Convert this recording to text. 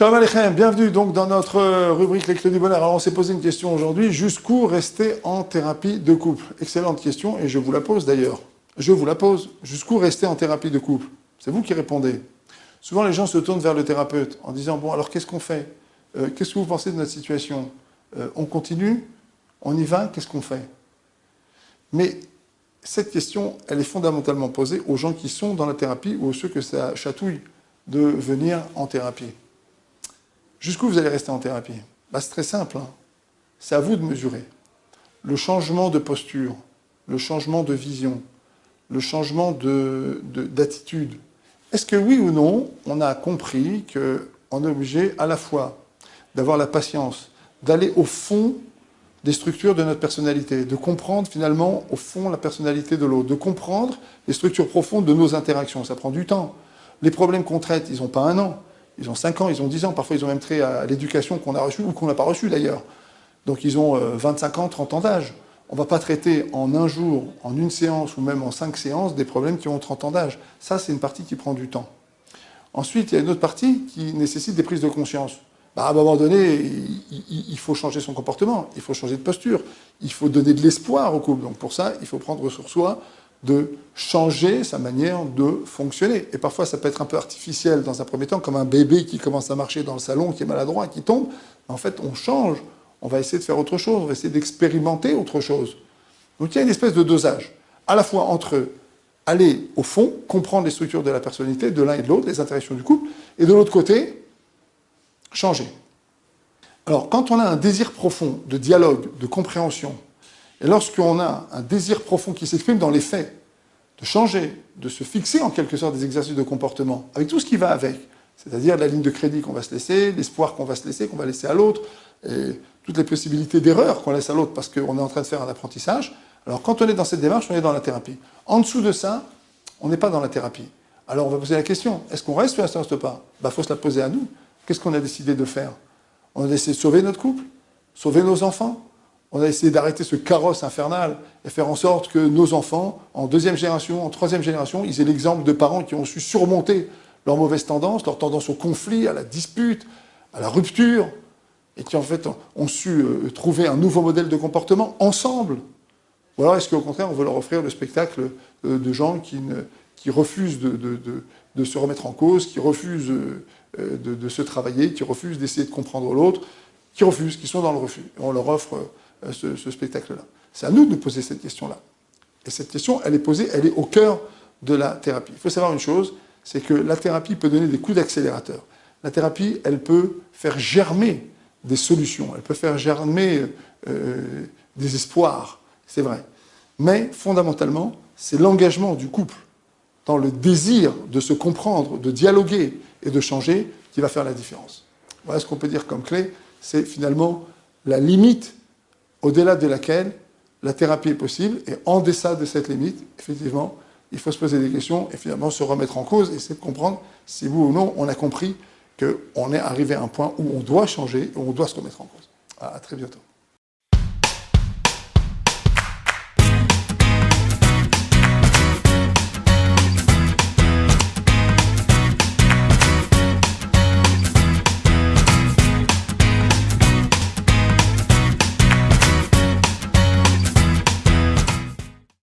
Shalom Aleichem, bienvenue donc dans notre rubrique Les Clés du Bonheur. Alors on s'est posé une question aujourd'hui, jusqu'où rester en thérapie de couple? Excellente question et je vous la pose d'ailleurs. Je vous la pose, jusqu'où rester en thérapie de couple? C'est vous qui répondez. Souvent les gens se tournent vers le thérapeute en disant, bon alors qu'est-ce qu'on fait? Qu'est-ce que vous pensez de notre situation? On continue? On y va? Qu'est-ce qu'on fait? Mais cette question, elle est fondamentalement posée aux gens qui sont dans la thérapie ou à ceux que ça chatouille de venir en thérapie. Jusqu'où vous allez rester en thérapie? C'est très simple. C'est à vous de mesurer. Le changement de posture, le changement de vision, le changement d'attitude. Est-ce que oui ou non, on a compris qu'on est obligé à la fois d'avoir la patience, d'aller au fond des structures de notre personnalité, de comprendre finalement au fond la personnalité de l'autre, de comprendre les structures profondes de nos interactions. Ça prend du temps. Les problèmes qu'on traite, ils n'ont pas 1 an. Ils ont 5 ans, ils ont 10 ans, parfois ils ont même trait à l'éducation qu'on a reçue ou qu'on n'a pas reçue d'ailleurs. Donc ils ont 25 ans, 30 ans d'âge. On ne va pas traiter en 1 jour, en 1 séance ou même en 5 séances des problèmes qui ont 30 ans d'âge. Ça, c'est une partie qui prend du temps. Ensuite, il y a une autre partie qui nécessite des prises de conscience. À un moment donné, il faut changer son comportement, il faut changer de posture, il faut donner de l'espoir au couple. Donc pour ça, il faut prendre sur soi de changer sa manière de fonctionner. Et parfois, ça peut être un peu artificiel dans un premier temps, comme un bébé qui commence à marcher dans le salon, qui est maladroit, qui tombe. En fait, on change. On va essayer de faire autre chose, on va essayer d'expérimenter autre chose. Donc il y a une espèce de dosage, à la fois entre aller au fond, comprendre les structures de la personnalité, de l'un et de l'autre, les interactions du couple, et de l'autre côté, changer. Alors, quand on a un désir profond de dialogue, de compréhension, et lorsqu'on a un désir profond qui s'exprime dans les faits, de changer, de se fixer en quelque sorte des exercices de comportement, avec tout ce qui va avec, c'est-à-dire la ligne de crédit qu'on va se laisser, l'espoir qu'on va se laisser, qu'on va laisser à l'autre, et toutes les possibilités d'erreur qu'on laisse à l'autre parce qu'on est en train de faire un apprentissage. Alors quand on est dans cette démarche, on est dans la thérapie. En dessous de ça, on n'est pas dans la thérapie. Alors on va poser la question, est-ce qu'on reste ou est-ce qu'on ne reste pas? Faut se la poser à nous. Qu'est-ce qu'on a décidé de faire? On a décidé de sauver notre couple, sauver nos enfants. On a essayé d'arrêter ce carrosse infernal et faire en sorte que nos enfants, en 2e génération, en 3e génération, ils aient l'exemple de parents qui ont su surmonter leurs mauvaises tendances, leur tendance au conflit, à la dispute, à la rupture, et qui en fait ont su trouver un nouveau modèle de comportement ensemble. Ou alors est-ce qu'au contraire on veut leur offrir le spectacle de gens qui refusent de se remettre en cause, qui refusent de se travailler, qui refusent d'essayer de comprendre l'autre, qui sont dans le refus. Et on leur offre ce spectacle-là. C'est à nous de nous poser cette question-là. Et cette question, elle est posée, elle est au cœur de la thérapie. Il faut savoir une chose, c'est que la thérapie peut donner des coups d'accélérateur. La thérapie, elle peut faire germer des solutions, elle peut faire germer des espoirs, c'est vrai. Mais fondamentalement, c'est l'engagement du couple dans le désir de se comprendre, de dialoguer et de changer qui va faire la différence. Voilà ce qu'on peut dire comme clé, c'est finalement la limite au-delà de laquelle la thérapie est possible, et en deçà de cette limite, effectivement, il faut se poser des questions et finalement se remettre en cause et essayer de comprendre si oui ou non on a compris qu'on est arrivé à un point où on doit changer, où on doit se remettre en cause. À très bientôt.